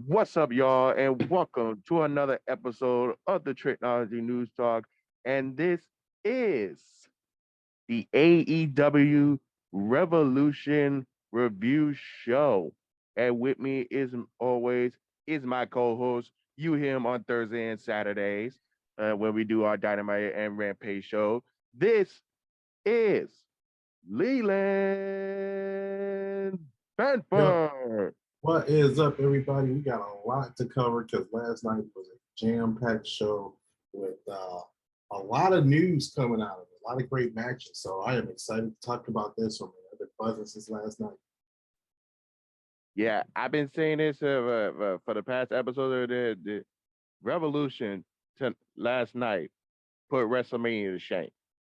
What's up, y'all, and welcome to another episode of the Tricology News Talk. And this is the AEW Revolution Review Show. And with me is always is my co-host. You hear him on Thursday and Saturdays when we do our Dynamite and Rampage show. This is Leland Yo, Benford. what is up, everybody? We got a lot to cover because last night was a jam-packed show with a lot of news coming out of it, a lot of great matches. So I am excited to talk about this one. I've been buzzing since last night. Yeah, I've been saying this for the past episode of the Revolution to last night put WrestleMania to shame.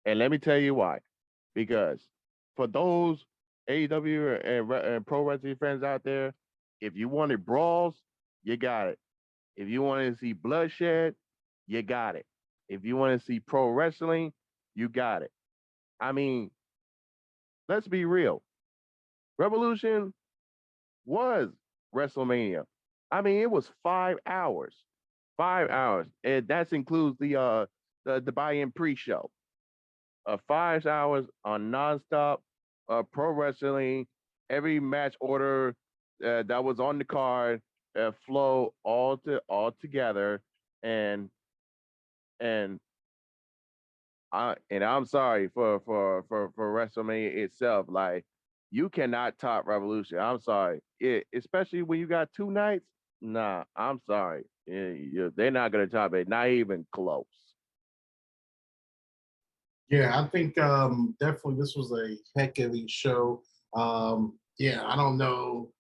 And let me tell you why. Because for those AEW and pro wrestling fans out there, if you wanted brawls, you got it. If you wanted to see bloodshed, you got it. If you want to see pro wrestling, you got it. I mean, let's be real. Revolution was WrestleMania. I mean, it was 5 hours, 5 hours, and that includes the buy-in pre-show. 5 hours on nonstop pro wrestling. Every match order that was on the card flow all together, and and I'm sorry for WrestleMania itself. Like you cannot top Revolution. I'm sorry, especially when you got two nights. Nah, I'm sorry. They're not gonna top it. Not even close. Yeah, I think definitely this was a heck of a show. Yeah, I don't know.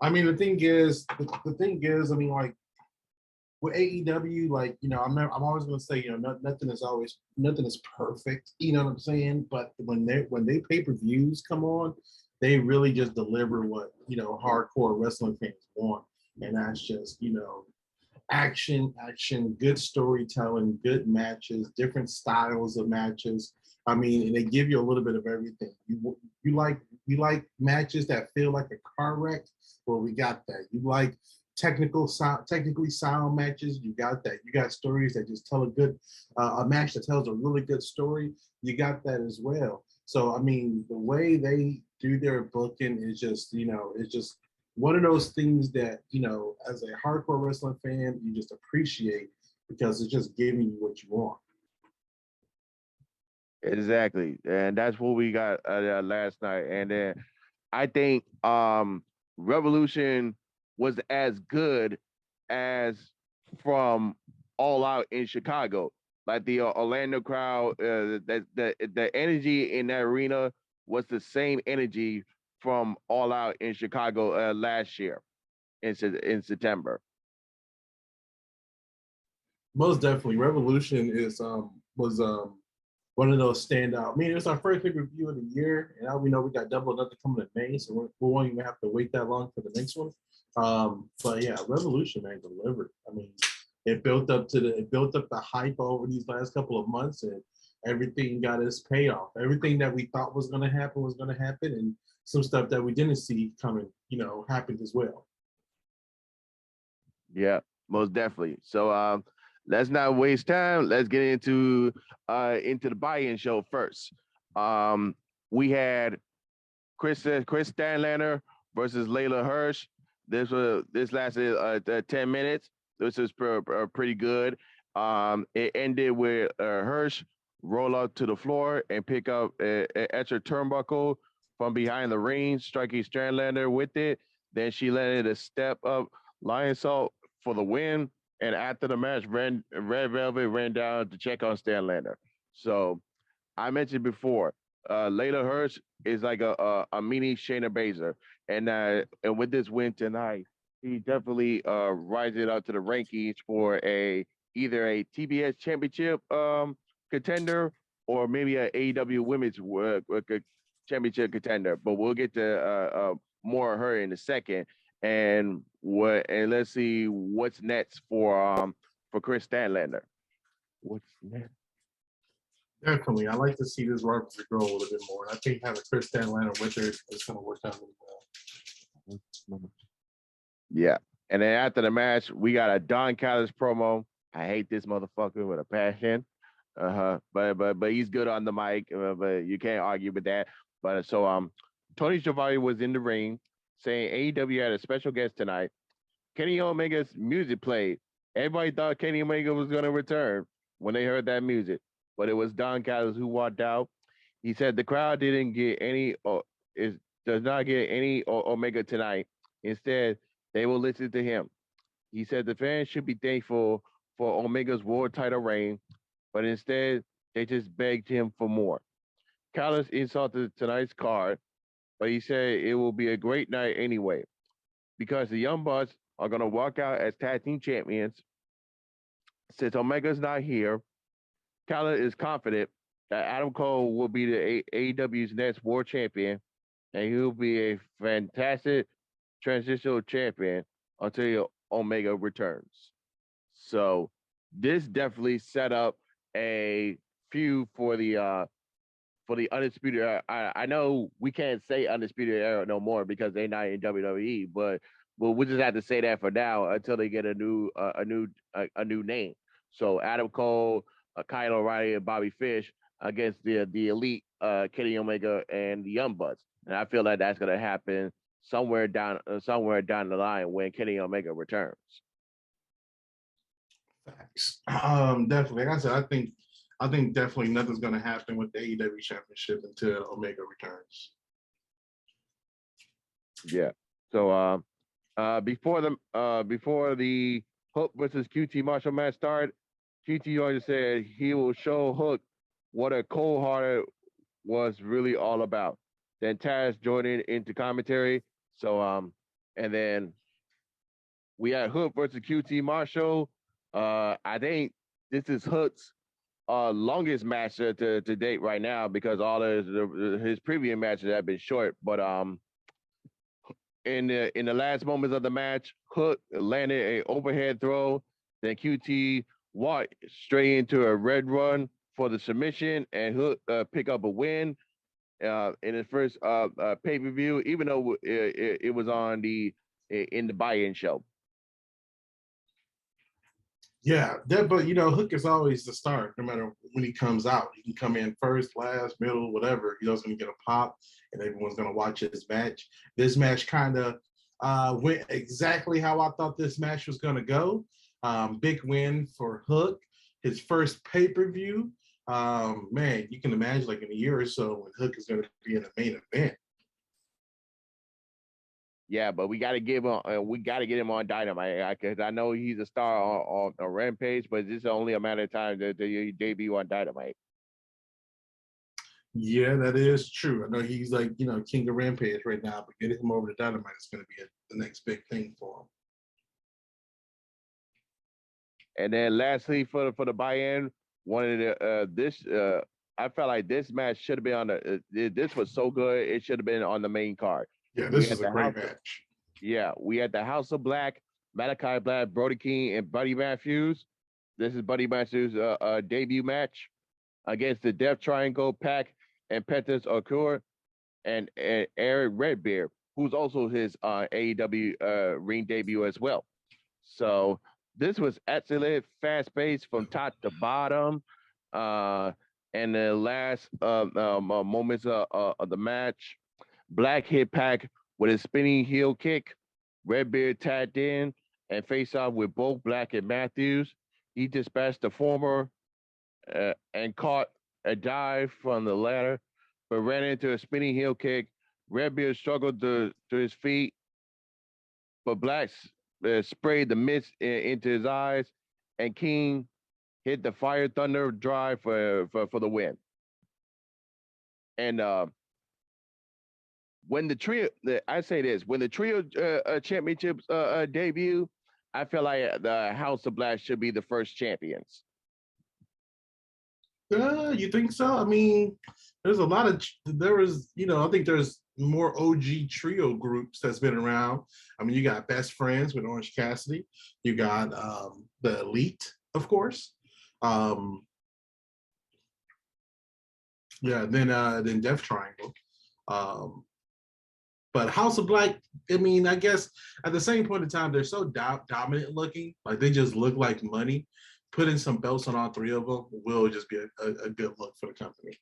I mean, the thing is, I mean, like with AEW, like I'm always gonna say, nothing is perfect. You know what I'm saying? But when they pay-per-views come on, they really just deliver what hardcore wrestling fans want, and that's just action, good storytelling, good matches, different styles of matches. I mean, and they give you a little bit of everything. You like matches that feel like a car wreck? Well, we got that. You like technically sound matches? You got that. You got stories that just tell a match that tells a really good story. You got that as well. So I mean, the way they do their booking is just it's just one of those things that as a hardcore wrestling fan, you just appreciate because it's just giving you what you want. Exactly, and that's what we got last night. And then I think Revolution was as good as from All Out in Chicago. Like the Orlando crowd, the energy in that arena was the same energy from All Out in Chicago last year in September. Most definitely, Revolution is was one of those standout. I mean, it was our first pay-per-view of the year, and now we know we got Double or Nothing coming in May, so we won't even have to wait that long for the next one. But yeah, Revolution man delivered. I mean, it built up the hype over these last couple of months, and everything got its payoff. Everything that we thought was going to happen, and some stuff that we didn't see coming, happened as well. Yeah, most definitely. So let's not waste time. Let's get into the buy-in show first. Um, we had Chris Stanlander versus Layla Hirsch. This lasted 10 minutes. This is pretty good. It ended with Hirsch roll up to the floor and pick up an extra turnbuckle from behind the ring, striking Stanlander with it. Then she landed a step up lion salt for the win. And after the match, Red Velvet ran down to check on Stanlander. So I mentioned before, Layla Hirsch is like a mini Shayna Baszler, and with this win tonight, he definitely rises up to the rankings for either a TBS Championship contender or maybe a AEW Women's Championship contender. But we'll get to more of her in a second. And let's see what's next for Chris Stanlander. What's next? Definitely, I like to see this rivalry grow a little bit more, and I think having Chris Stanlander with her is going to work out really well. Yeah. And then after the match, we got a Don Callis promo. I hate this motherfucker with a passion. But he's good on the mic. But you can't argue with that. But Tony Schiavone was in the ring saying AEW had a special guest tonight. Kenny Omega's music played. Everybody thought Kenny Omega was going to return when they heard that music, but it was Don Callis who walked out. He said the crowd didn't get any, or is does not get any Omega tonight. Instead, they will listen to him. He said the fans should be thankful for Omega's world title reign, but instead they just begged him for more. Callis insulted tonight's card, but he said it will be a great night anyway because the Young Bucks are going to walk out as tag team champions. Since Omega's not here, Callis is confident that Adam Cole will be the AEW's next world champion, and he'll be a fantastic transitional champion until Omega returns. So this definitely set up a feud for the undisputed era. I know we can't say undisputed era no more because they're not in WWE, but we just have to say that for now until they get a new name. So Adam Cole, Kyle O'Reilly, and Bobby Fish against the elite Kenny Omega and the Young Bucks, and I feel like that's gonna happen somewhere down the line when Kenny Omega returns. Facts. Definitely. Like I said, I think definitely nothing's gonna happen with the AEW championship until Omega returns. Yeah. So before the Hook versus QT Marshall match started, QT already said he will show Hook what a cold hearted was really all about. Then Taz joined into commentary. So and then we had Hook versus QT Marshall. I think this is Hook's longest match to date right now because all his previous matches have been short. But in the last moments of the match, Hook landed a overhead throw. Then QT walked straight into a red run for the submission, and Hook pick up a win in his first pay per view, even though it was on in the buy-in show. Yeah, that, but Hook is always the start, no matter when he comes out. He can come in first, last, middle, whatever. He doesn't get a pop, and everyone's gonna watch his match. This match kind of went exactly how I thought this match was gonna go. Big win for Hook, his first pay-per-view. Man, you can imagine like in a year or so when Hook is gonna be in the main event. Yeah, but we got to get him on Dynamite because I know he's a star on Rampage, but this is only a matter of time that he debut on Dynamite. Yeah, that is true. I know he's like king of Rampage right now, but getting him over to Dynamite is going to be the next big thing for him. And then lastly, for the buy-in, I felt like this match should have been on this was so good it should have been on the main card. Yeah, this is a great match. Yeah, we had the House of Black, Malachi Black, Brody King, and Buddy Matthews. This is Buddy Matthews' debut match against the Death Triangle, Pac and Petis Okur, and Eric Redbeard, who's also his AEW ring debut as well. So this was excellent, fast-paced from top to bottom. And the last moments of the match, Black hit Pac with a spinning heel kick. Redbeard tagged in and faced off with both Black and Matthews. He dispatched the former and caught a dive from the ladder, but ran into a spinning heel kick. Redbeard struggled to his feet, but Black sprayed the mist into his eyes, and King hit the Fire Thunder drive for the win. And when the trio, I say this, when the trio championships debut, I feel like the House of Black should be the first champions. You think so? I mean, there's a lot of I think there's more OG trio groups that's been around. I mean, you got Best Friends with Orange Cassidy. You got the Elite, of course. Yeah, then Death Triangle. But House of Black, I mean, I guess at the same point in time, they're so dominant looking, like they just look like money. Putting some belts on all three of them will just be a good look for the company.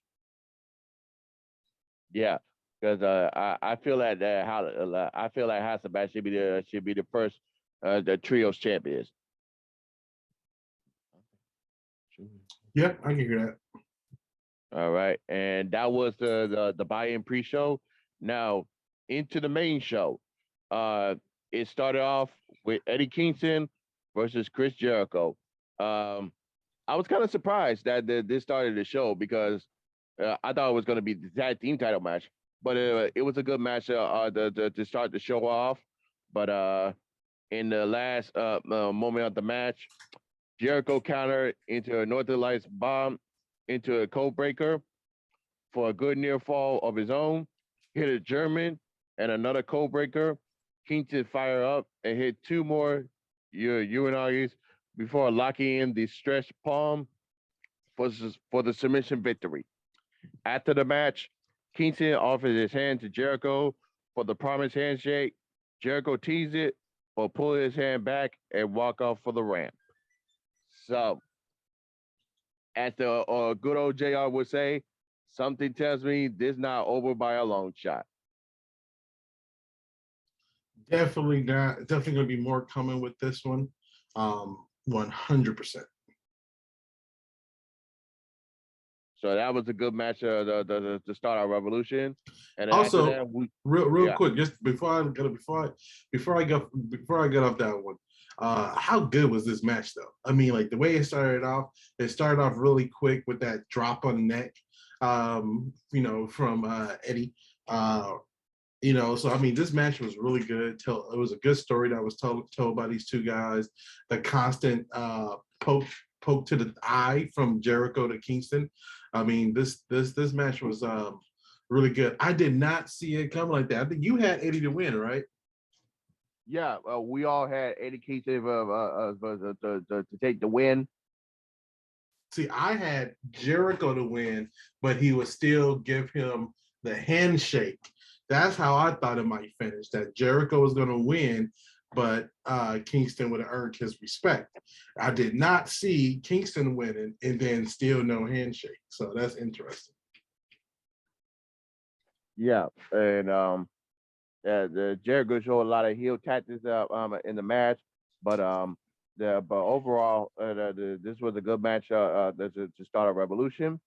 Yeah, because I feel like I feel like House of Black should be the first the trios champions. Yeah, I can hear that. All right, and that was the buy-in pre-show. Now into the main show. Uh, it started off with Eddie Kingston versus Chris Jericho. Um, I was kind of surprised that this started the show because I thought it was going to be the tag team title match, but it was a good match to start the show off. But in the last moment of the match, Jericho countered into a Northern Lights bomb into a code breaker for a good near fall of his own, hit a German and another code breaker. Kingston fired up and hit two more UNRs before locking in the stretched palm for the submission victory. After the match, Kingston offered his hand to Jericho for the promised handshake. Jericho teased it, but pulled his hand back and walked off for the ramp. So, as the good old JR would say, something tells me this not over by a long shot. Definitely not. Definitely going to be more coming with this one. 100%. So that was a good match. The start our revolution, and then after Also, that, real yeah, quick, just before I get off that one, how good was this match though? I mean, like the way it started off really quick with that drop on the neck, from Eddie. So I mean, this match was really good. It was a good story that was told by these two guys. The constant poke to the eye from Jericho to Kingston. I mean, this match was really good. I did not see it come like that. I think you had Eddie to win, right? yeah. We all had Eddie Kingston to take the win. See, I had Jericho to win, but he would still give him the handshake. That's how I thought it might finish. That Jericho was going to win, but Kingston would have earned his respect. I did not see Kingston winning and then still no handshake. So that's interesting. Yeah, and the Jericho showed a lot of heel tactics in the match, but overall, this was a good match to start a revolution.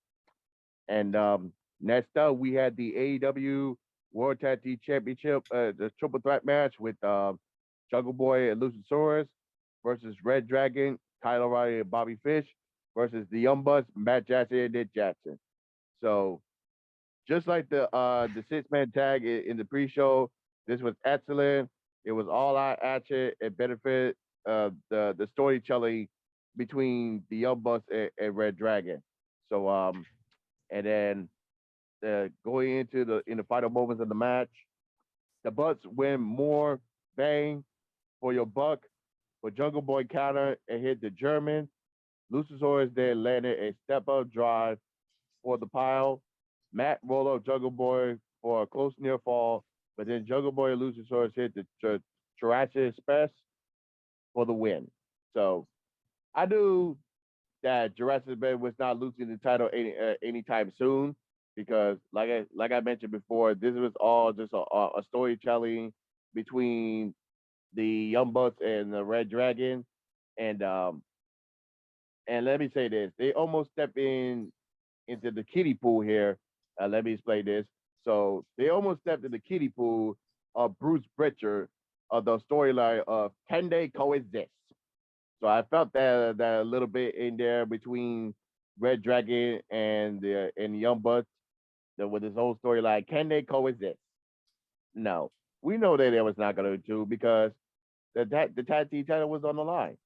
And next up, we had the AEW World Tag Team Championship, the triple threat match with Jungle Boy and Luchasaurus versus Red Dragon, Kyle O'Reilly and Bobby Fish versus the Young Bucks, Matt Jackson and Nick Jackson. So just like the 6-man tag in the pre-show, this was excellent. It was all out action. It benefited the storytelling between the Young Bucks and Red Dragon. So and then going into the final moments of the match, the Bucks win more bang for your buck. But Jungle Boy counter and hit the German. Luchasaurus then landed a step up drive for the pile. Matt rolled up Jungle Boy for a close near fall, but then Jungle Boy and Luchasaurus hit the Jurassic Express for the win. So I knew that Jurassic Express was not losing the title anytime soon because, like I mentioned before, this was all just a storytelling between the Young Bucks and the Red Dragon, and let me say this: they almost stepped into the kiddie pool here. Let me explain this. So they almost stepped in the kiddie pool of Bruce Pritchard of the storyline of Can They Coexist? So I felt that a little bit in there between Red Dragon and the Young Bucks with this whole storyline. Can they coexist? No. We know that it was not going to because the tag team title was on the line.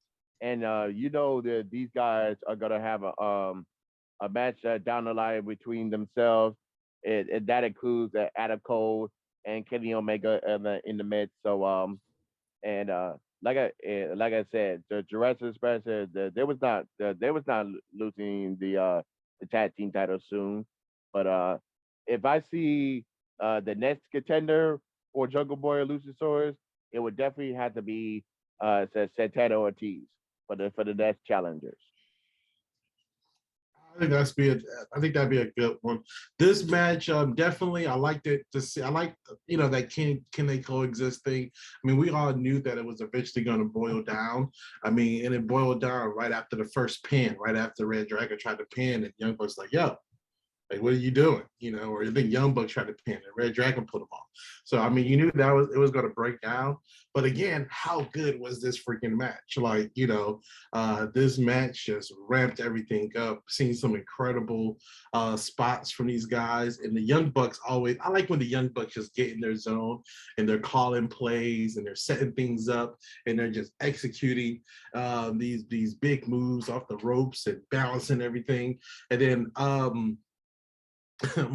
And that these guys are going to have a match down the line between themselves. And that includes Adam Cole and Kenny Omega in the midst. So and like I said, the Jurassic Express they was not losing the tag team title soon. But if I see the next contender for Jungle Boy or Luchasaurus, it would definitely have to be Santana Ortiz for the next challengers. I think that'd be a good one. This match, definitely, I liked it to see. I like, that can they coexist thing. I mean, we all knew that it was eventually going to boil down. I mean, and it boiled down right after the first pin, right after Red Dragon tried to pin, and Young Bucks like, yo, like, what are you doing? Or I think Young Bucks tried to pin and Red Dragon put him off. So I mean, you knew that it was going to break down. But again, how good was this freaking match? Like, this match just ramped everything up. Seeing some incredible spots from these guys, and the Young Bucks always. I like when the Young Bucks just get in their zone and they're calling plays and they're setting things up and they're just executing these big moves off the ropes and balancing everything. And then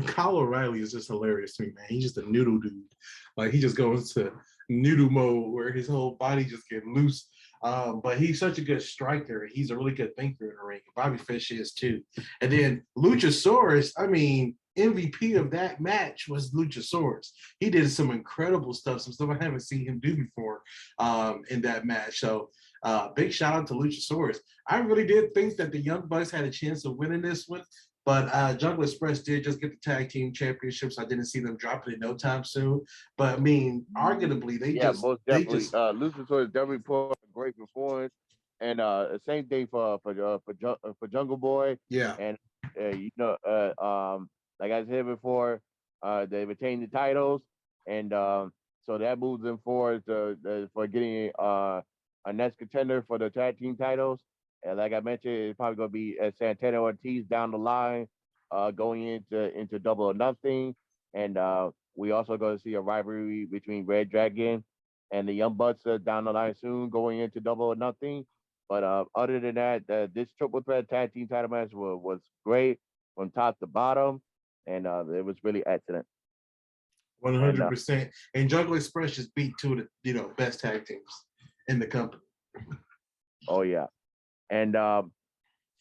Kyle O'Reilly is just hilarious to me, man. He's just a noodle dude. Like, he just goes to noodle mode where his whole body just gets loose. But he's such a good striker. He's a really good thinker in the ring. Bobby Fish is too. And then Luchasaurus, I mean, MVP of that match was Luchasaurus. He did some incredible stuff, some stuff I haven't seen him do before in that match. So big shout out to Luchasaurus. I really did think that the Young Bucks had a chance of winning this one. But Jungle Express did just get the tag team championships. I didn't see them dropping it no time soon. But I mean, arguably, most definitely. Luchasaurus definitely put a great performance, and same thing for Jungle Boy. Yeah. And like I said before, they retained the titles, and so that moves them forward for getting a next contender for the tag team titles. And like I mentioned, it's probably going to be Santana Ortiz down the line, going into Double or Nothing. And we also going to see a rivalry between Red Dragon and the Young Bucks down the line soon, going into Double or Nothing. But other than that, this triple threat tag team title match was great from top to bottom, and it was really excellent. 100%. And Jungle Express just beat two of the best tag teams in the company. Oh yeah. And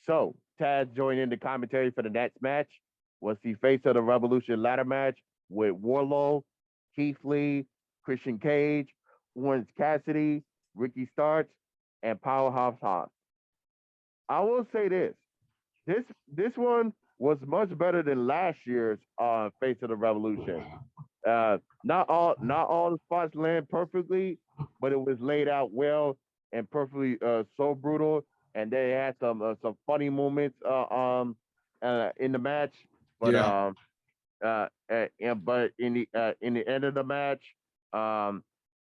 so Taz joined in the commentary for the next match. Was the face of the Revolution ladder match with Wardlow, Keith Lee, Christian Cage, Orange Cassidy, Ricky Starks, and Powerhouse Hobbs. I will say this: this one was much better than last year's face of the Revolution. Not all the spots land perfectly, but it was laid out well and perfectly so brutal. And they had some funny moments in the match, but but in the end of the match,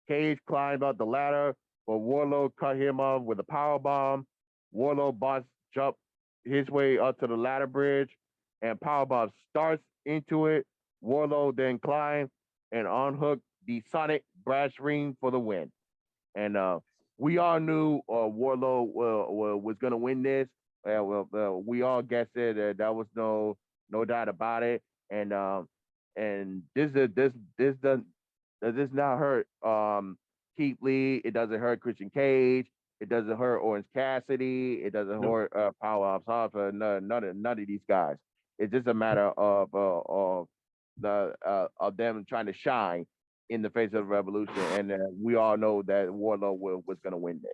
Cage climbed up the ladder, but Warlow cut him off with a power bomb. Warlow boss jumped his way up to the ladder bridge, and powerbomb starts into it. Warlow then climbs and unhooked the Sonic Brass Ring for the win. And we all knew Warlow was going to win this. We all guessed it. That was no doubt about it. And this does not hurt Keith Lee. It doesn't hurt Christian Cage. It doesn't hurt Orange Cassidy. It doesn't hurt Powerhouse Hobbs. None of these guys. It's just a matter of them trying to shine in the face of the Revolution, and we all know that Warlow was going to win this.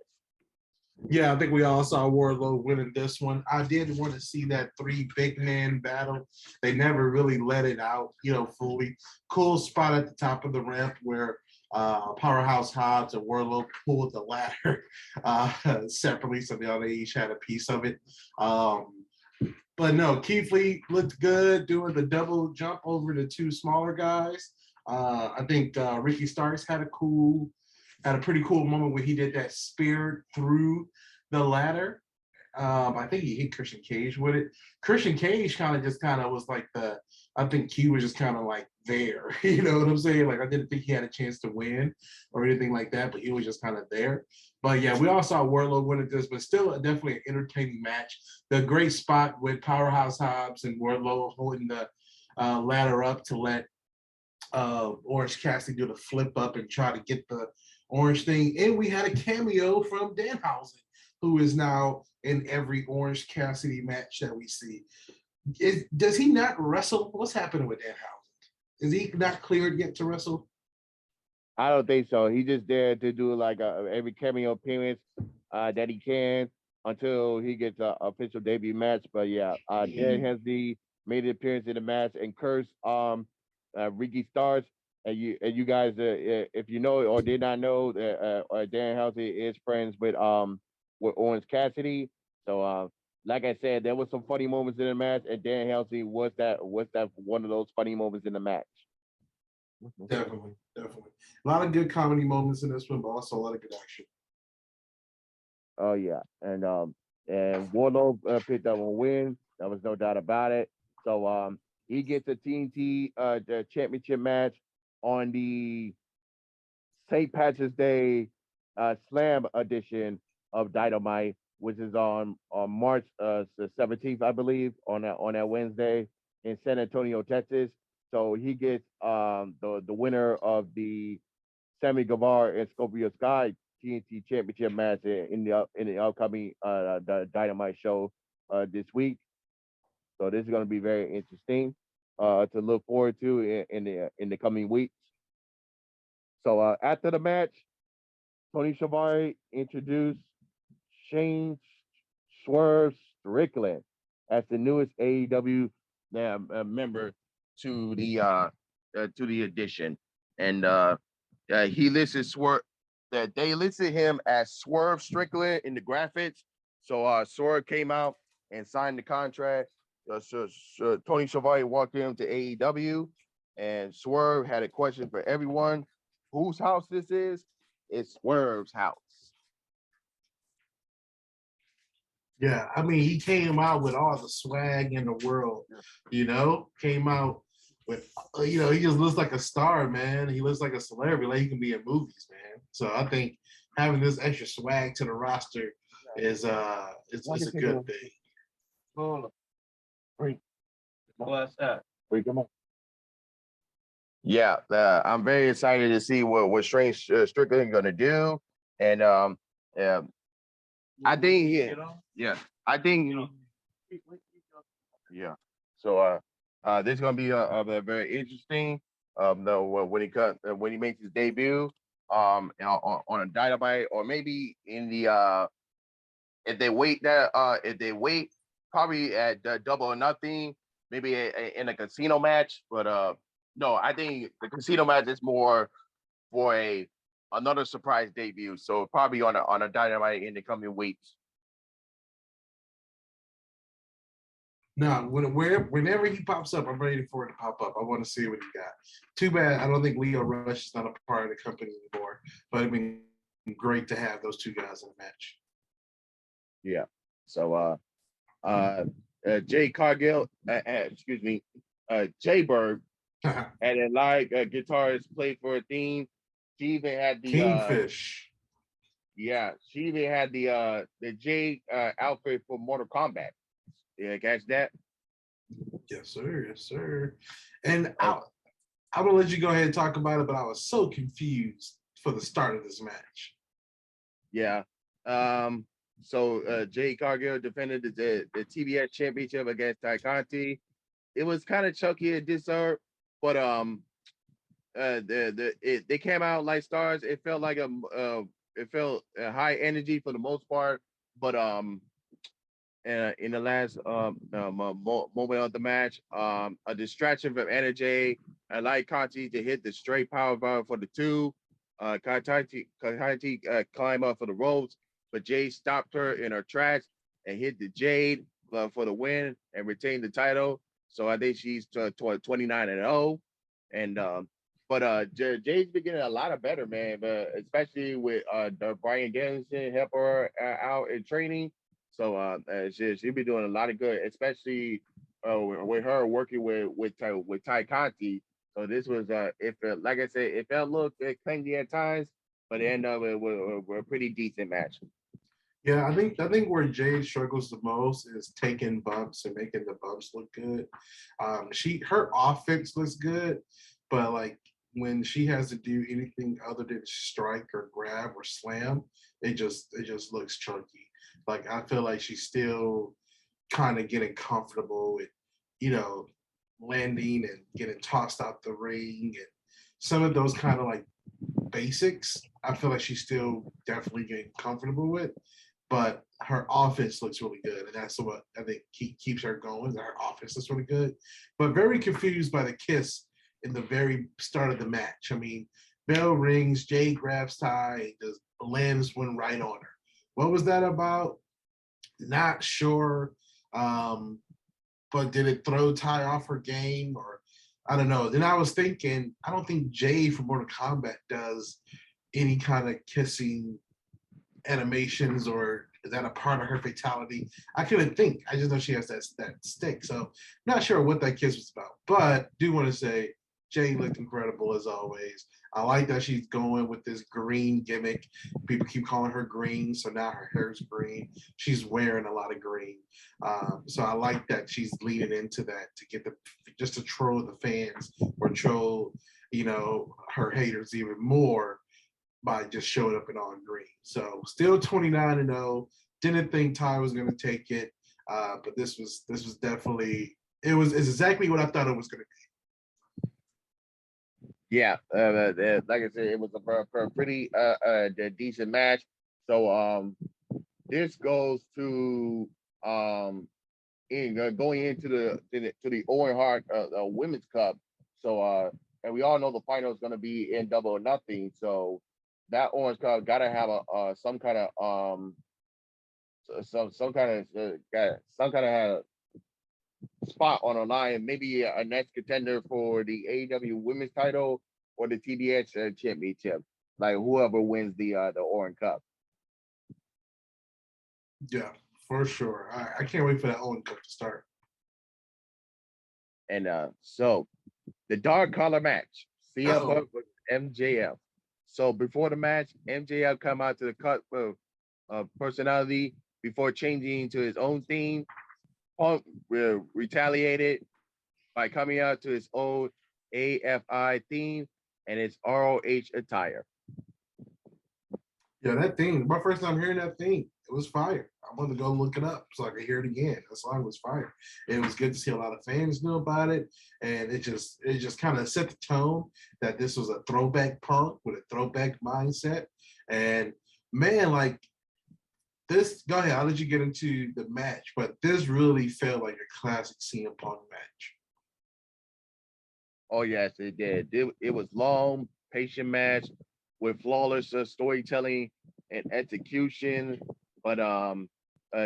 Yeah, I think we all saw Wardlow winning this one. I did want to see that three big man battle. They never really let it out, fully. Cool spot at the top of the ramp where Powerhouse Hobbs and Wardlow pulled the ladder separately, so they each had a piece of it. But no, Keith Lee looked good doing the double jump over the two smaller guys. I think Ricky Starks had a pretty cool moment where he did that spear through the ladder. I think he hit Christian Cage with it. Christian Cage kind of was like I think he was just kind of like there. You know what I'm saying? Like, I didn't think he had a chance to win or anything like that, but he was just kind of there. But yeah, we all saw Wardlow winning this, but still definitely an entertaining match. The great spot with Powerhouse Hobbs and Wardlow holding the ladder up to let Orange Cassidy do the flip up and try to get the orange thing. And we had a cameo from Danhausen, who is now in every Orange Cassidy match that we see. Does he not wrestle? What's happening with Danhausen? Is he not cleared yet to wrestle? I don't think so. He just there to do like every cameo appearance that he can until he gets a official debut match. But yeah, Dan Hensley made an appearance in the match and cursed Ricky Stars. And you guys, if you know or did not know, Dan Hensley is friends with Orange Cassidy. So like I said, there was some funny moments in the match, and Dan Hensley was that one of those funny moments in the match. Definitely, definitely. A lot of good comedy moments in this one, but also a lot of good action. Oh yeah, and Warlow picked up a win. There was no doubt about it. So he gets a TNT the championship match on the St. Patrick's Day Slam edition of Dynamite, which is on March the 17th, I believe, on that Wednesday in San Antonio, Texas. So he gets the winner of the Sammy Guevara and Scorpio Sky TNT Championship match in the upcoming the Dynamite show this week. So this is going to be very interesting to look forward to in the coming weeks. So after the match, Tony Schiavone introduced Shane Swerve Strickland as the newest AEW member to the edition, and he listed Swerve that they listed him as Swerve Strickland in the graphics. So Swerve came out and signed the contract. So Tony Schiavone walked into AEW, and Swerve had a question for everyone: whose house this is? It's Swerve's house. Yeah, I mean, he came out with all the swag in the world, came out with, he just looks like a star, man. He looks like a celebrity, like he can be in movies, man. So I think having this extra swag to the roster is it's a good thing. Hold on. What's that? Wait, come on. Yeah, I'm very excited to see what Strange Strickland going to do, and yeah, I think yeah, I think yeah. So this is gonna be a very interesting. No, when he makes his debut, on a Dynamite, or maybe in the if they wait probably at Double or Nothing, maybe in a casino match. But no, I think the casino match is more for another surprise debut. So probably on a Dynamite in the coming weeks. No, whenever he pops up, I'm ready for it to pop up. I want to see what he got. Too bad I don't think Leo Rush is not a part of the company anymore. But it'd be great to have those two guys in a match. Yeah. So Jay Cargill, excuse me, Jay Berg had a live guitarist play for a theme. She even had the Kingfish. Yeah, she even had the Jay outfit for Mortal Kombat. Yeah, catch that? Yes, sir. Yes, sir. And I'm gonna let you go ahead and talk about it, but I was so confused for the start of this match. Yeah. So Jay Cargill defended the TBS championship against Ty Conti. It was kind of chunky and deserved, but they came out like stars. It felt like it felt high energy for the most part, but in the last moment of the match, a distraction from Energy. I like Conti to hit the straight power bomb for the two. Conti climb up for the ropes, but Jade stopped her in her tracks and hit the Jade for the win and retain the title. So I think she's 29-0, and Jade's been getting a lot of better, man. But especially with Brian Dennison helping her out in training. So she'll be doing a lot of good, especially with her working with Ty Conti. So this was if like I said, it felt a little clingy at times, but the end of it was a pretty decent match. Yeah, I think where Jade struggles the most is taking bumps and making the bumps look good. Her offense looks good, but like when she has to do anything other than strike or grab or slam, it just looks chunky. Like I feel like she's still kind of getting comfortable with, landing and getting tossed out the ring, and some of those kind of like basics, I feel like she's still definitely getting comfortable with. But her offense looks really good, and that's what I think keeps her going. Her offense looks really good, but very confused by the kiss in the very start of the match. I mean, bell rings, Jay grabs Ty, and just lands one right on her. What was that about? Not sure. But did it throw Ty off her game, or I don't know. Then I was thinking, I don't think Jay from Mortal Kombat does any kind of kissing animations, or is that a part of her fatality? I couldn't think. I just know she has that stick. So not sure what that kiss was about. But do want to say Jay looked incredible as always. I like that she's going with this green gimmick. People keep calling her green, so now her hair's green. She's wearing a lot of green. So I like that she's leaning into that to get the just to troll the fans or troll, her haters even more by just showing up in on green. So still 29-0. Didn't think Ty was going to take it, but this was definitely it's exactly what I thought it was going to Yeah, like I said, it was a pretty decent match. So this goes to going into the Owen Hart Women's Cup. So and we all know the final is going to be in Double or Nothing. So that Orange Cup got to have a some kind of spot on a line, maybe a next contender for the AEW Women's Title or the TBS Championship. Like whoever wins the Orange Cup. be. Yeah, for sure. I can't wait for that Owen Cup to start. And so the dark color match, CM Punk with MJF. So before the match, MJF come out to the cut of personality before changing to his own theme. Punk retaliated by coming out to his own AFI theme and its ROH attire. Yeah, that thing. My first time hearing that thing, it was fire. I wanted to go look it up so I could hear it again. That song was fire. It was good to see a lot of fans know about it, and it just kind of set the tone that this was a throwback Punk with a throwback mindset. And man, like this. Go ahead. I'll let you get into the match, but this really felt like a classic CM Punk match. Oh yes, it did. It was long, patient match with flawless storytelling and execution. But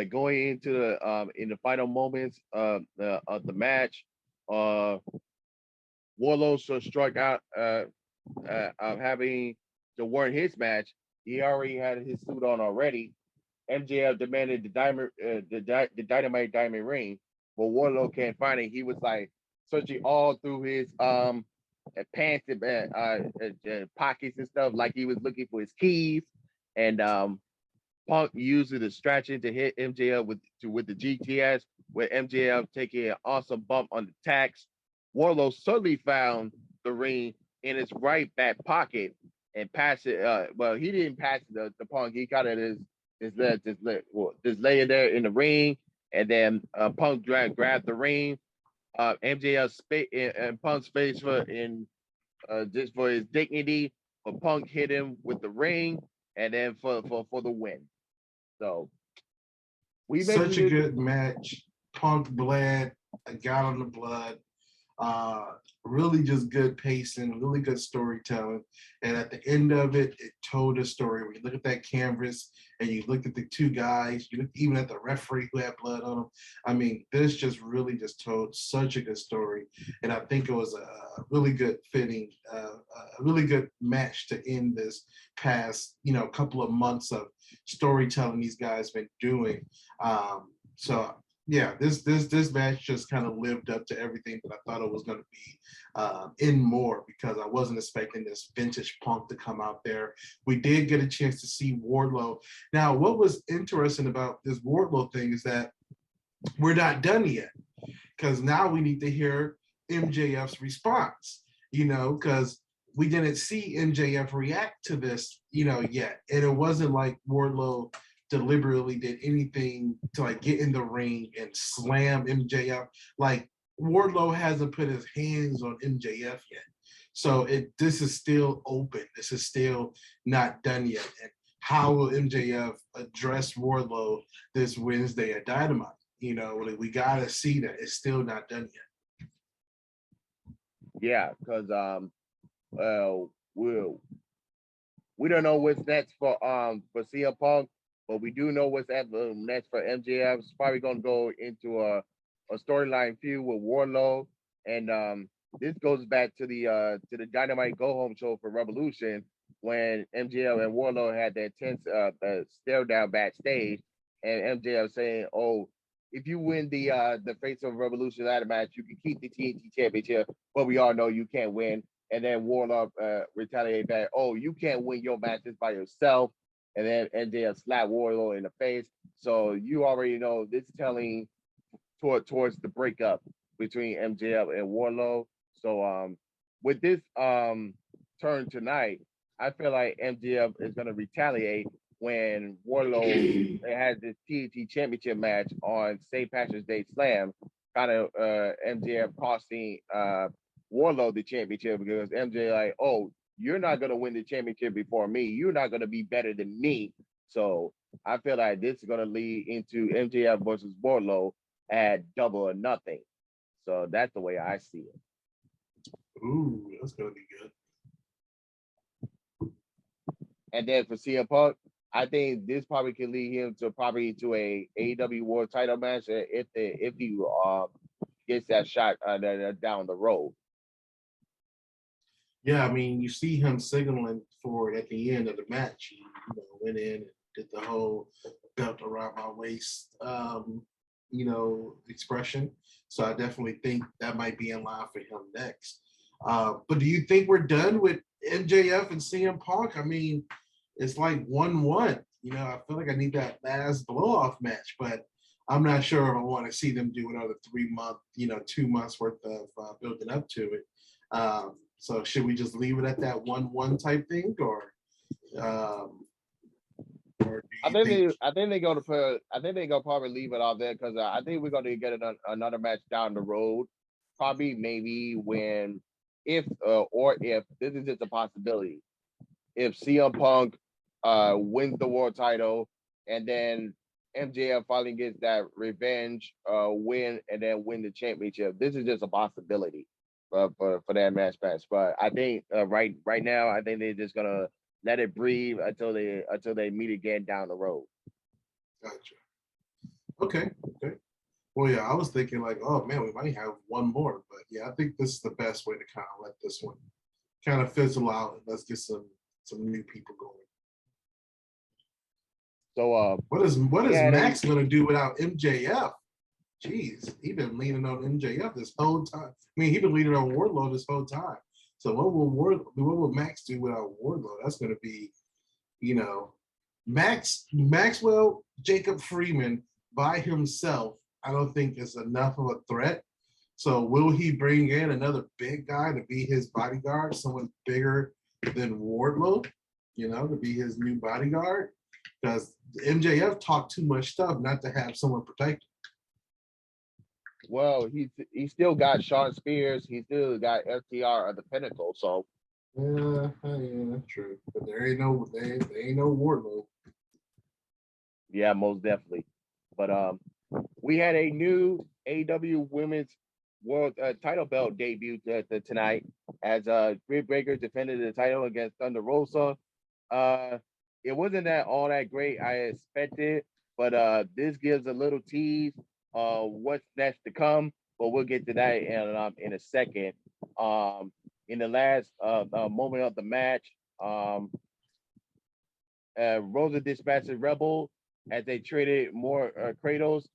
going into the in the final moments of the match, Warlow struck out of having to win his match. He already had his suit on already. MJF demanded the the dynamite diamond ring, but Warlow can't find it. He was like searching all through his pants and pockets and stuff, like he was looking for his keys. And Punk used the distraction to hit MJF with the GTS, with MJF taking an awesome bump on the tax. Warlow suddenly found the ring in his right back pocket and passed it. Well, he didn't pass the Punk. He got it just laying there in the ring, and then Punk grabbed the ring. MJF spit in Punk's face just for his dignity, but Punk hit him with the ring, and then for the win. So we Such a mentioned good match. Punk bled, got on the blood. Uh, really just good pacing, really good storytelling. And at the end of it, it told a story. When you look at that canvas and you look at the two guys, you look even at the referee who had blood on him. I mean, this just really just told such a good story. And I think it was a really good fitting, a really good match to end this past, couple of months of storytelling these guys been doing. So yeah, this match just kind of lived up to everything that I thought it was going to be, in more, because I wasn't expecting this vintage Punk to come out there. We did get a chance to see Wardlow. Now, what was interesting about this Wardlow thing is that we're not done yet, because now we need to hear MJF's response, because we didn't see MJF react to this, yet. And it wasn't like Wardlow deliberately did anything to like get in the ring and slam MJF. Like Wardlow hasn't put his hands on MJF yet. So this is still open. This is still not done yet. And how will MJF address Wardlow this Wednesday at Dynamite? You know, we gotta see that. It's still not done yet. Yeah, because we don't know what's next for CM Punk, but we do know what's next for MJF. It's probably gonna go into a storyline feud with Wardlow, and this goes back to the Dynamite Go Home show for Revolution when MJF and Wardlow had that tense stare down backstage, and MJF saying, "Oh, if you win the Face of Revolution ladder match, you can keep the TNT Championship, but we all know you can't win." And then Warlock retaliate back, "Oh, you can't win your matches by yourself." And then MJF slap Warlock in the face. So you already know this is telling towards the breakup between MJF and Warlow. So with this turn tonight, I feel like MJF is gonna retaliate when Warlow has this TNT Championship match on St. Patrick's Day Slam, kind of MJF costing Warlow the championship because MJ like, "Oh, you're not gonna win the championship before me. You're not gonna be better than me." So I feel like this is gonna lead into MJF versus Warlow at Double or Nothing. So that's the way I see it. Ooh, that's gonna be good. And then for CM Punk, I think this probably can lead him to a AEW World Title match if he gets that shot down the road. Yeah, I mean, you see him signaling for it at the end of the match. He went in and did the whole belt around my waist, expression. So I definitely think that might be in line for him next. But do you think we're done with MJF and CM Punk? I mean, it's like 1-1. I feel like I need that last blow-off match, but I'm not sure if I want to see them do another 3-month, 2 months worth of building up to it. So should we just leave it at that 1-1 type thing, or do I you think? think they're gonna probably leave it out there because I think we're gonna get another match down the road. Probably maybe when if this is just a possibility. If CM Punk wins the world title and then MJF finally gets that revenge win and then win the championship, this is just a possibility for that match. But I think right now, I think they're just gonna let it breathe until they meet again down the road. Gotcha. Okay. Well, yeah, I was thinking like, oh man, we might have one more, but yeah, I think this is the best way to kind of let this one kind of fizzle out and let's get some new people going. So what is Max a, gonna do without MJF? Jeez, he been leaning on MJF this whole time. I mean, he been leaning on Wardlow this whole time. So what will Max do without Wardlow? That's gonna be, Maxwell Jacob Freeman by himself. I don't think is enough of a threat. So will he bring in another big guy to be his bodyguard, someone bigger than Wardlow, to be his new bodyguard? Because MJF talked too much stuff not to have someone protect him. Well, he still got Sean Spears. He still got FTR at the Pinnacle. So yeah, true. But there ain't no Wardlow. Yeah, most definitely. But we had a new AEW Women's World Title belt debut tonight as Britt Baker defended the title against Thunder Rosa. It wasn't that all that great I expected, but this gives a little tease what's next to come. But we'll get to that in a second. In the last moment of the match, Rosa dispatches Rebel as they traded more Kratos.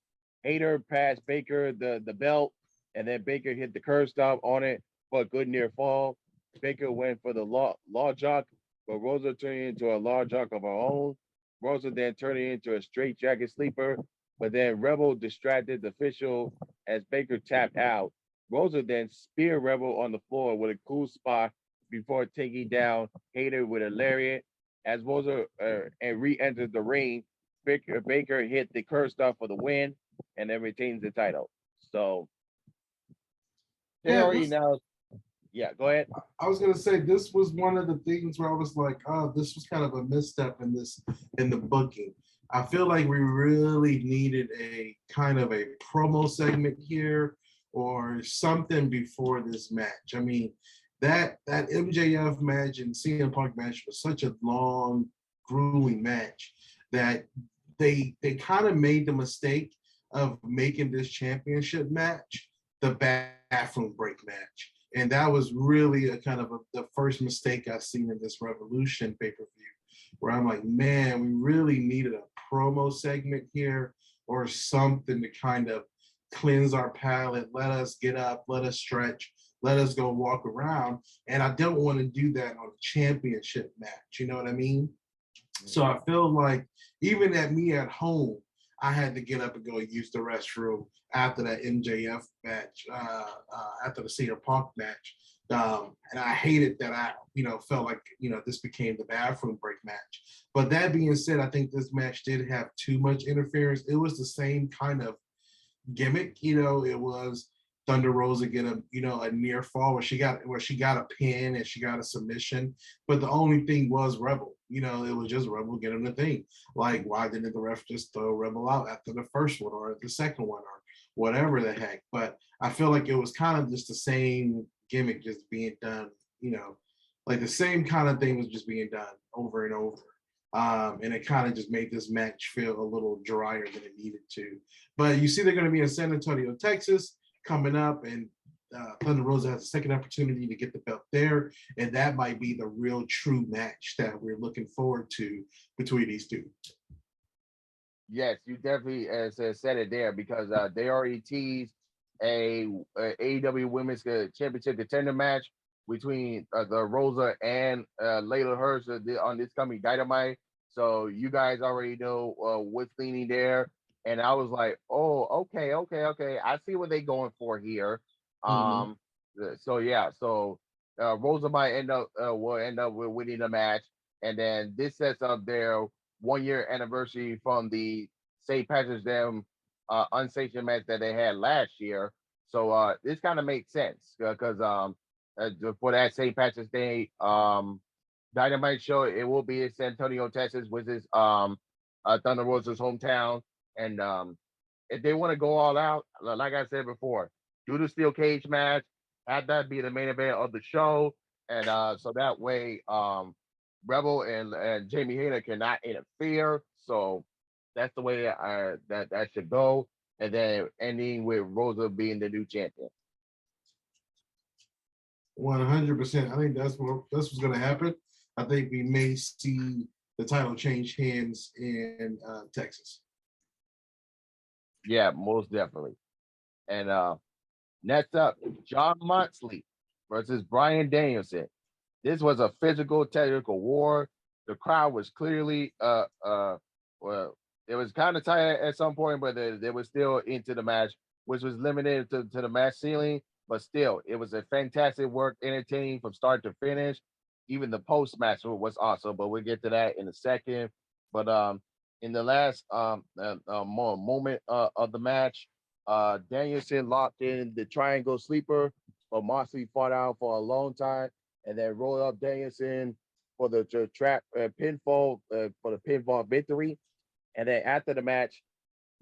Hater passed Baker the belt, and then Baker hit the curb stop on it for a good near fall. Baker went for the law jock, but Rosa turned into a law jock of her own. Rosa then turned it into a straight jacket sleeper, but then Rebel distracted the official as Baker tapped out. Rosa then speared Rebel on the floor with a cool spot before taking down Hater with a lariat. As Rosa re-enters the ring, Baker hit the curb stop for the win and then retains the title. So they Yeah, already know. Yeah, go ahead. I was gonna say this was one of the things where I was like, oh, this was kind of a misstep in the booking. I feel like we really needed a kind of a promo segment here or something before this match. I mean, that MJF match and CM Punk match was such a long, grueling match that they kind of made the mistake of making this championship match the bathroom break match. And that was really a kind of the first mistake I've seen in this Revolution pay-per-view, where I'm like, man, we really needed a promo segment here or something to kind of cleanse our palate, let us get up, let us stretch, let us go walk around. And I don't want to do that on a championship match. You know what I mean? So I feel like even at me at home, I had to get up and go use the restroom after that MJF match, after the CM Punk match. And I hated that I, felt like, this became the bathroom break match. But that being said, I think this match did have too much interference. It was the same kind of gimmick, it was Thunder Rosa get a near fall where she got a pin and she got a submission, but the only thing was Rebel. It was just Rebel getting the thing. Like, why didn't the ref just throw Rebel out after the first one or the second one or whatever the heck? But I feel like it was kind of just the same gimmick just being done, like the same kind of thing was just being done over and over. And it kind of just made this match feel a little drier than it needed to. But you see, they're going to be in San Antonio, Texas, coming up, and Thunder Rosa has a second opportunity to get the belt there, and that might be the real true match that we're looking forward to between these two. Yes, you definitely said it there because they already teased a AEW Women's Championship contender match between the Rosa and Layla Hirsch on this coming Dynamite. So you guys already know what's leaning there. And I was like, oh, okay. I see what they're going for here. Mhm. So yeah, so Rosa might will end up with winning the match, and then this sets up their 1 year anniversary from the St. Patrick's Day unsanctioned match that they had last year. So this kind of makes sense because for that St. Patrick's Day Dynamite show, it will be in San Antonio, Texas, which is Thunder Rosa's hometown. And if they want to go all out, like I said before, do the steel cage match, have that be the main event of the show, and so that way Rebel and Jamie Hayter cannot interfere. So that's the way that should go. And then ending with Rosa being the new champion. 100%. I think that's what's going to happen. I think we may see the title change hands in Texas. Yeah, most definitely. And next up, John Moxley versus Bryan Danielson. This was a physical, technical war. The crowd was clearly well, it was kind of tight at some point, but they were still into the match, which was limited to the match ceiling. But still, it was a fantastic work, entertaining from start to finish. Even the post match was awesome, but we'll get to that in a second. But in the last moment of the match, Danielson locked in the triangle sleeper, but Moxley fought out for a long time and then rolled up Danielson for the trap pinfall for the pinfall victory. And then after the match,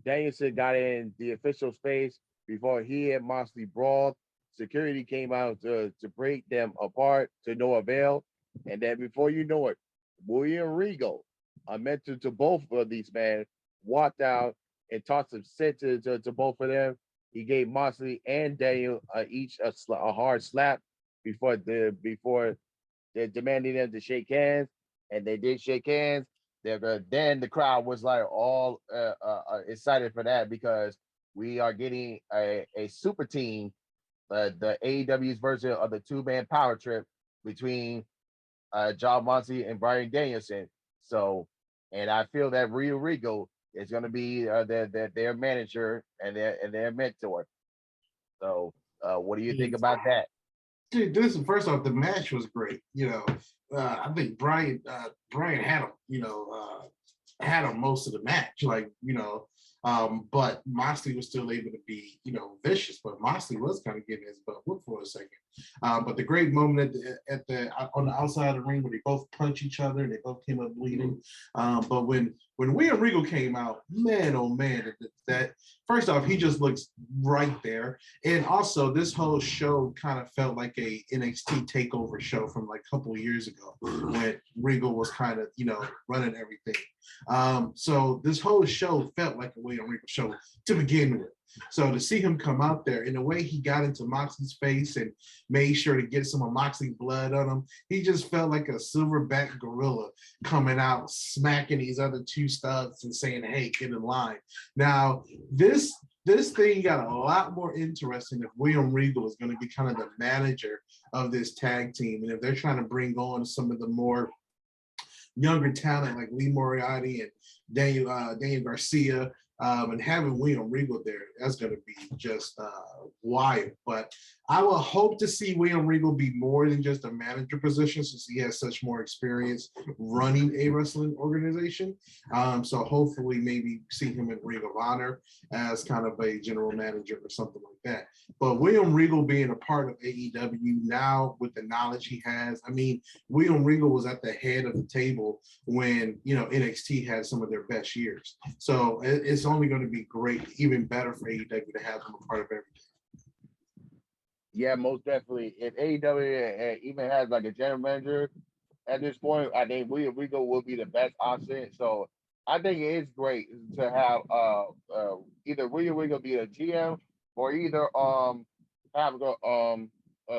Danielson got in the official space before he and Moxley brawled. Security came out to break them apart to no avail. And then before you know it, William Regal, a mentor to both of these men, walked out and tossed some sense to both of them. He gave Moxley and Daniel each a hard slap before they're demanding them to shake hands, and they did shake hands. Then the crowd was like all excited for that because we are getting a super team, the AEW's version of the two-man power trip between John Moxley and Bryan Danielson. So, and I feel that Rio Regal is going to be their manager and their mentor. So, what do you think about that? Dude, listen, first off, the match was great. I think Brian had him, had him most of the match. Like, But Moxley was still able to be, vicious. But Moxley was kind of getting his butt whooped for a second. But the great moment on the outside of the ring where they both punch each other and they both came up bleeding. But when William Regal came out, man, oh man, that first off, he just looks right there. And also, this whole show kind of felt like a NXT takeover show from like a couple of years ago when Regal was kind of, running everything. So this whole show felt like a William Regal show to begin with. So to see him come out there in the way he got into Moxley's face and made sure to get some of Moxley's blood on him, he just felt like a silverback gorilla coming out, smacking these other two studs and saying, "Hey, get in line." Now, this thing got a lot more interesting if William Regal is going to be kind of the manager of this tag team, and if they're trying to bring on some of the more younger talent like Lee Moriarty and Daniel Garcia, and having William Regal there, that's going to be just wild. But I will hope to see William Regal be more than just a manager position, since he has such more experience running a wrestling organization. So hopefully maybe see him in Ring of Honor as kind of a general manager or something like that. But William Regal being a part of AEW now with the knowledge he has, I mean, William Regal was at the head of the table when, NXT had some of their best years. So it's only going to be great, even better for AEW to have him a part of everything. Yeah, most definitely. If AEW even has like a general manager at this point, I think William Regal will be the best option. So I think it is great to have either William Regal be a GM or either have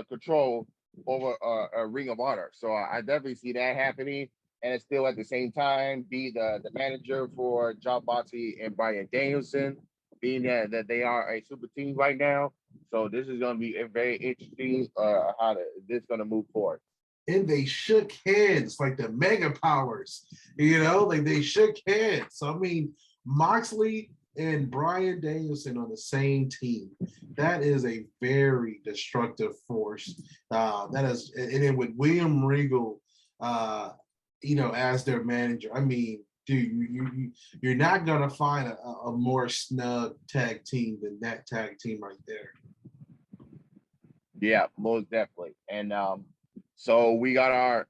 control over a Ring of Honor. So I definitely see that happening, and it's still at the same time be the manager for John Moxley and Bryan Danielson, being that they are a super team right now. So this is going to be a very interesting how this is going to move forward. And they shook hands like the mega powers, like they shook hands. So I mean, Moxley and Bryan Danielson on the same team, that is a very destructive force. That is, and then with William Regal, as their manager, I mean, dude, you're not gonna find a more snug tag team than that tag team right there. Yeah, most definitely. And so we got our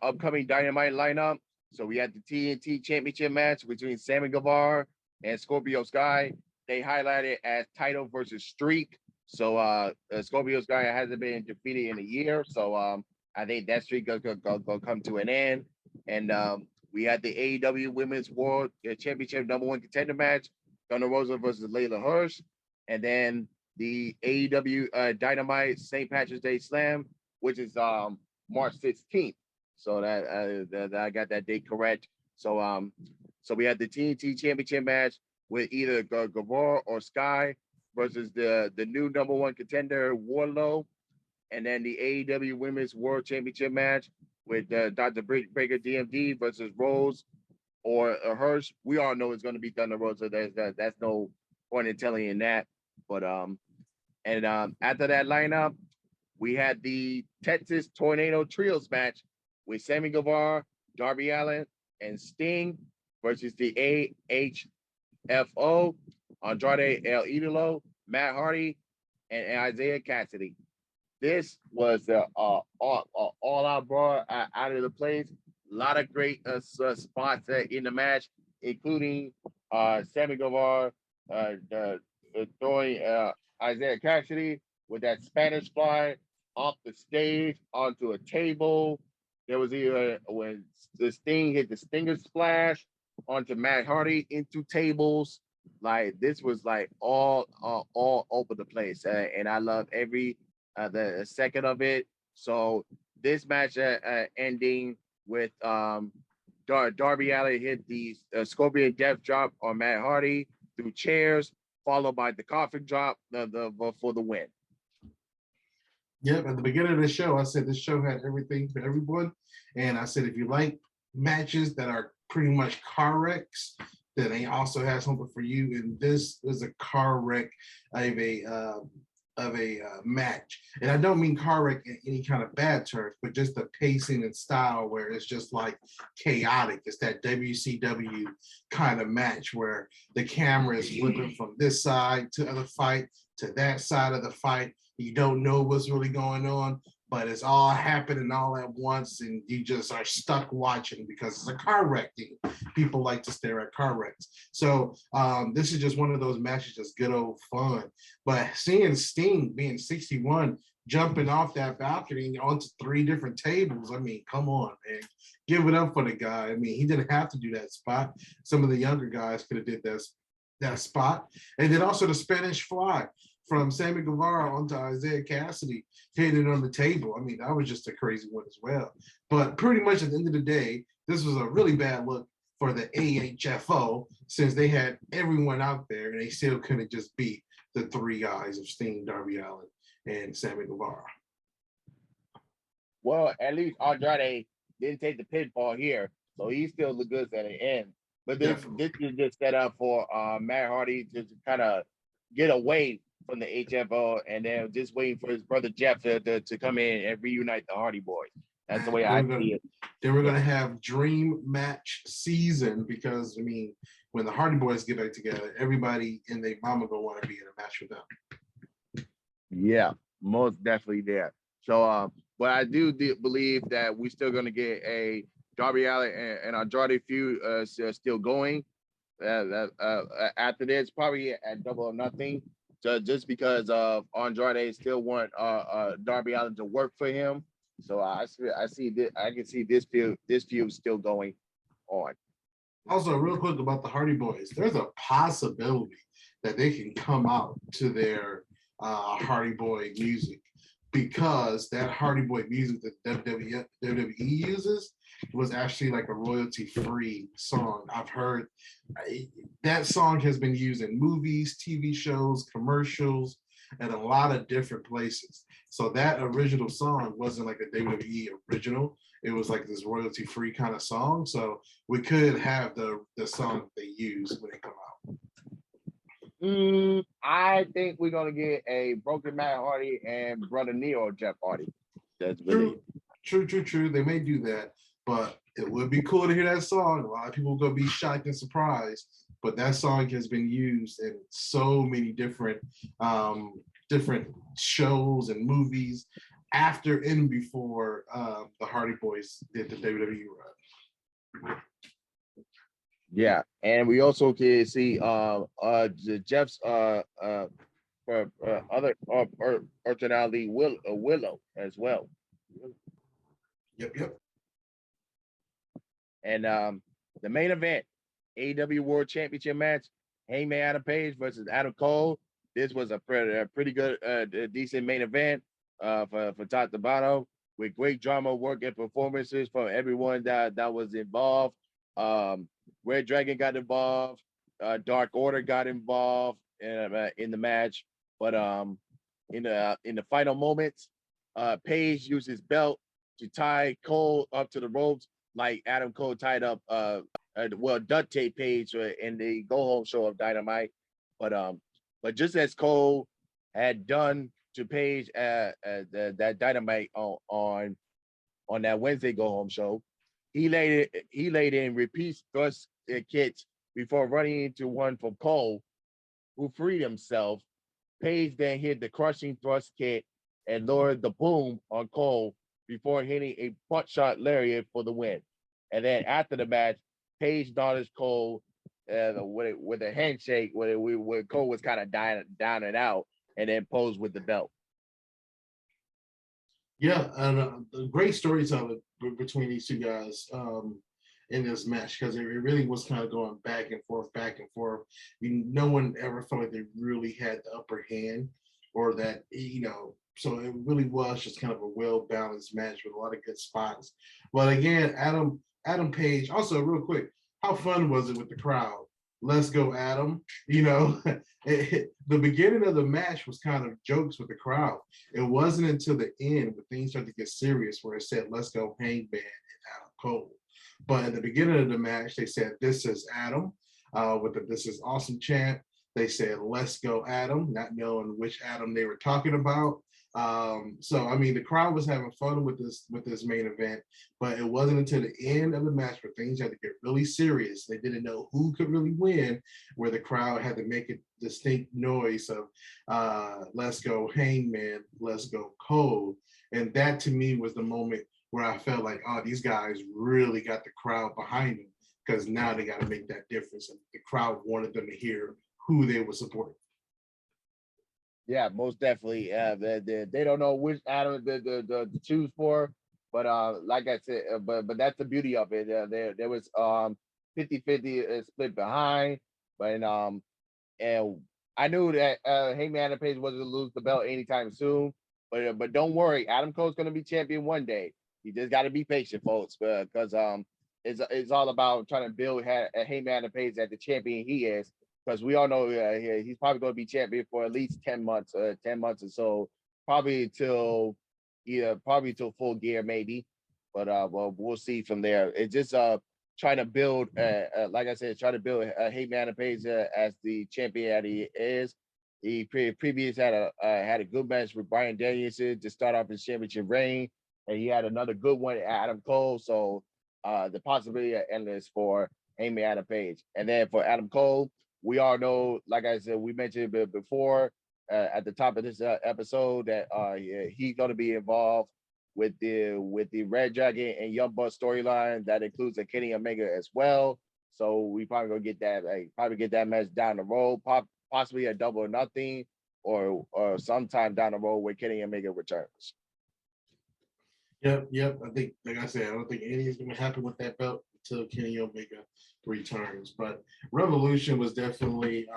upcoming Dynamite lineup. So we had the TNT Championship match between Sammy Guevara and Scorpio Sky. They highlighted as title versus streak. So Scorpio Sky hasn't been defeated in a year. So I think that streak gonna come to an end. And we had the AEW Women's World Championship #1 contender match, Thunder Rosa versus Layla Hirsch. And then the AEW Dynamite St. Patrick's Day Slam, which is March 16th. So that I got that date correct. So so we had the TNT Championship match with either Guevara or Sky versus the new #1 contender Wardlow, and then the AEW Women's World Championship match with Dr. Baker DMD versus Rose or Hirsch. We all know it's going to be Thunder Rosa. That's no point in telling you that. But after that lineup, we had the Texas Tornado Trios match with Sammy Guevara, Darby Allin, and Sting versus the AHFO, Andrade El Idolo, Matt Hardy, and Isaiah Cassidy. This was the all-out brawl out of the place. A lot of great spots in the match, including Sammy Guevara throwing Isaiah Cassidy with that Spanish fly off the stage onto a table. There was even when the Sting hit the Stinger splash onto Matt Hardy into tables. Like this was like all over the place, and I love every the second of it. So this match ending with Darby Allin hit the Scorpion Death Drop on Matt Hardy through chairs, followed by the coffin drop for the win. Yep, at the beginning of the show, I said this show had everything for everyone. And I said, if you like matches that are pretty much car wrecks, then they also have something for you. And this is a car wreck of match. And I don't mean car wreck in any kind of bad terms, but just the pacing and style where it's just like chaotic. It's that WCW kind of match where the camera is flipping from this side to the fight to that side of the fight. You don't know what's really going on, but it's all happening all at once, and you just are stuck watching because it's a car wreck thing. People like to stare at car wrecks. So this is just one of those matches, just good old fun. But seeing Sting being 61, jumping off that balcony onto 3 different tables, I mean, come on, man. Give it up for the guy. I mean, he didn't have to do that spot. Some of the younger guys could have did that spot. And then also the Spanish Fly from Sammy Guevara onto Isaiah Cassidy, hitting it on the table. I mean, that was just a crazy one as well. But pretty much at the end of the day, this was a really bad look for the AHFO, since they had everyone out there and they still couldn't just beat the 3 guys of Sting, Darby Allin, and Sammy Guevara. Well, at least Andrade didn't take the pinfall here, so he still looked good at the end. But this is just set up for Matt Hardy to kind of get away from the HFO, and then just waiting for his brother Jeff to come in and reunite the Hardy Boys. That's the way I see it. They were going to have dream match season because, I mean, when the Hardy Boys get back together, everybody and their mama going to want to be in a match with them. Yeah, most definitely there. So, but I do believe that we're still going to get a Darby Allin and Andrade feud still going after this, probably at Double or Nothing. Just because Andrade still want Darby Allin to work for him, so I see this. I can see this feud still going on. Also, real quick about the Hardy Boys, there's a possibility that they can come out to their Hardy Boy music, because that Hardy Boy music that WWE uses was actually like a royalty-free song. I've heard that song has been used in movies, TV shows, commercials, and a lot of different places. So that original song wasn't like a WWE original. It was like this royalty-free kind of song. So we could have the song they use when they come out. I think we're gonna get a broken Matt Hardy and brother Neo Jeff Hardy. That's really true. They may do that, but it would be cool to hear that song. A lot of people are gonna be shocked and surprised, but that song has been used in so many different shows and movies after and before the Hardy Boys did the WWE run. Yeah, and we also can see Jeff's for other personality Willow as well. Yep. And the main event, AEW World Championship match, Hangman Adam Page versus Adam Cole. This was a pretty good, decent main event for top to bottom, with great drama, work, and performances from everyone that was involved. Red Dragon got involved, Dark Order got involved in the match, but in the final moments, Page used his belt to tie Cole up to the ropes, like Adam Cole tied up duct tape Page in the Go Home show of Dynamite, but just as Cole had done to Page that Dynamite on that Wednesday Go Home show, he laid in repeat thrust kicks before running into one from Cole, who freed himself. Page then hit the crushing thrust kick and lowered the boom on Cole before hitting a butt shot lariat for the win. And then after the match, Page acknowledged Cole with a handshake where Cole was kind of down and out, and then posed with the belt. Yeah, and great storytelling between these two guys in this match, because it really was kind of going back and forth. No one ever felt like they really had the upper hand, or that, so it really was just kind of a well-balanced match with a lot of good spots. But again, Adam Page, also real quick, how fun was it with the crowd? Let's go, Adam. The beginning of the match was kind of jokes with the crowd. It wasn't until the end when things started to get serious where it said, let's go, Hangman and Adam Cole. But at the beginning of the match, they said, this is Adam, with the "This is Awesome" chant. They said, "Let's go, Adam," not knowing which Adam they were talking about. So I mean, the crowd was having fun with this main event, but it wasn't until the end of the match where things had to get really serious. They didn't know who could really win, where the crowd had to make a distinct noise of "Let's go, Hangman, let's go, Cole," and that to me was the moment where I felt like, oh, these guys really got the crowd behind them because now they got to make that difference, and the crowd wanted them to hear who they were supporting. Yeah, most definitely. They don't know which Adam to choose for, but like I said, but that's the beauty of it. There was 50-50 split behind, but and I knew that Heyman Adam Page wasn't gonna lose the belt anytime soon. But don't worry, Adam Cole's gonna be champion one day. You just got to be patient, folks, because it's all about trying to build Heyman Adam Page as the champion he is. Because we all know he's probably going to be champion for at least 10 months, 10 months or so, probably till full gear maybe. But well, we'll see from there. It's just trying to build, like I said, trying to build Heyman Adam Page as the champion that he is. He previous had a good match with Bryan Danielson to start off his championship reign, and he had another good one at Adam Cole. So the possibility are endless for Heyman Adam Page, and then for Adam Cole. We all know, like I said, we mentioned it before at the top of this episode that he's going to be involved with the Red Dragon and Young Bucks storyline that includes a Kenny Omega as well. So we probably gonna get that match down the road, possibly a Double or Nothing, or sometime down the road where Kenny Omega returns. Yep. I think, like I said, I don't think anything's going to happen with that belt until Kenny Omega returns. But Revolution was definitely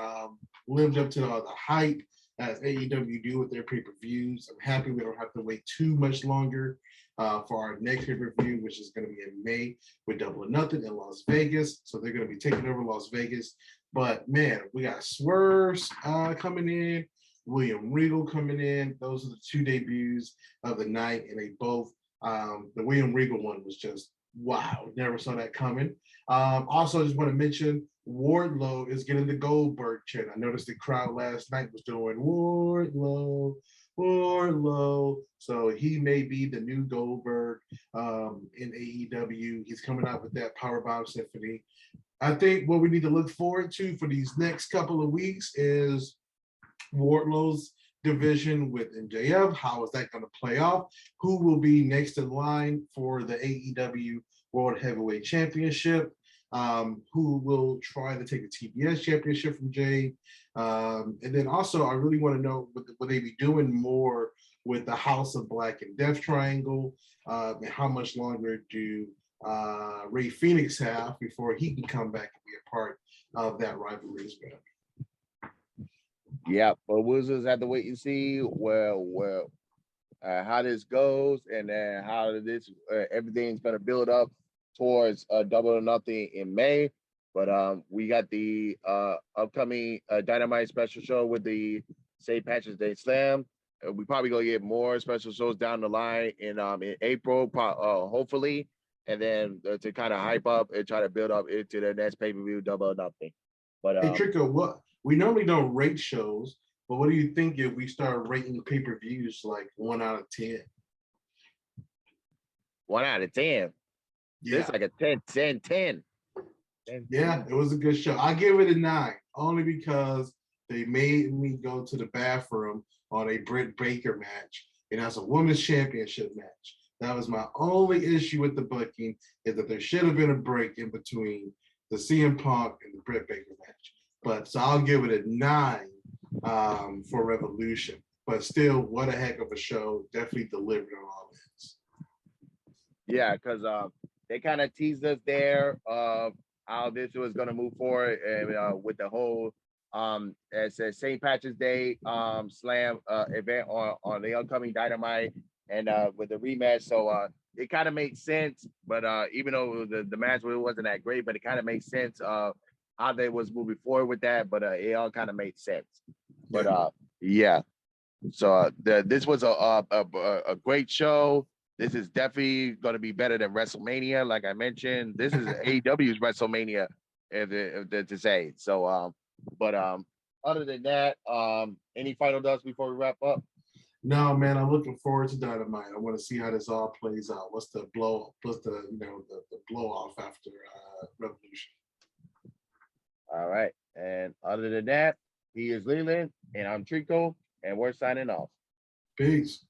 lived up to all the hype as AEW do with their pay-per-views. I'm happy we don't have to wait too much longer for our next pay-per-view, which is going to be in May with Double or Nothing in Las Vegas. So they're going to be taking over Las Vegas. But man, we got Swerves coming in, William Regal coming in. Those are the two debuts of the night, and they both the William Regal one was just wow. Never saw that coming. Also, just want to mention Wardlow is getting the Goldberg chant. I noticed the crowd last night was doing Wardlow, Wardlow. So he may be the new Goldberg in AEW. He's coming out with that Powerbomb Symphony. I think what we need to look forward to for these next couple of weeks is Wardlow's division with MJF. How is that going to play off? Who will be next in line for the AEW World Heavyweight Championship? Who will try to take the TBS Championship from Jade? And then also, I really want to know what they be doing more with the House of Black and Death Triangle, and how much longer do Ray Phoenix have before he can come back and be a part of that rivalry as well. Yeah, but we'll just have to wait and see how this goes, and then how this everything's gonna build up towards Double or Nothing in May. But we got the upcoming Dynamite special show with the St. Patrick's Day Slam. We probably gonna get more special shows down the line in April, hopefully, and then to kind of hype up and try to build up into the next pay-per-view Double or Nothing. But hey Trico, what we normally don't rate shows, but what do you think if we start rating pay-per-views like 1 out of 10? 1 out of 10. Yeah. This is like a 10. Yeah, it was a good show. I give it a 9, only because they made me go to the bathroom on a Britt Baker match, and that's a women's championship match. That was my only issue with the booking, is that there should have been a break in between the CM Punk and the Britt Baker match. But so I'll give it a 9 for Revolution. But still, what a heck of a show. Definitely delivered on all ends. Yeah, because they kind of teased us there how this was going to move forward, and with the whole as a St. Patrick's Day Slam event on the upcoming Dynamite, and with the rematch. So it kind of made sense, but even though the match wasn't that great, but it kind of makes sense how they was moving forward with that. But it all kind of made sense. But yeah, so this was a great show. This is definitely going to be better than WrestleMania. Like I mentioned, this is AEW's WrestleMania, to say. So, but other than that, any final thoughts before we wrap up? No, man, I'm looking forward to Dynamite. I want to see how this all plays out. What's the blow? What's the the blow off after Revolution? All right. And other than that, he is Leland, and I'm Trico, and we're signing off. Peace.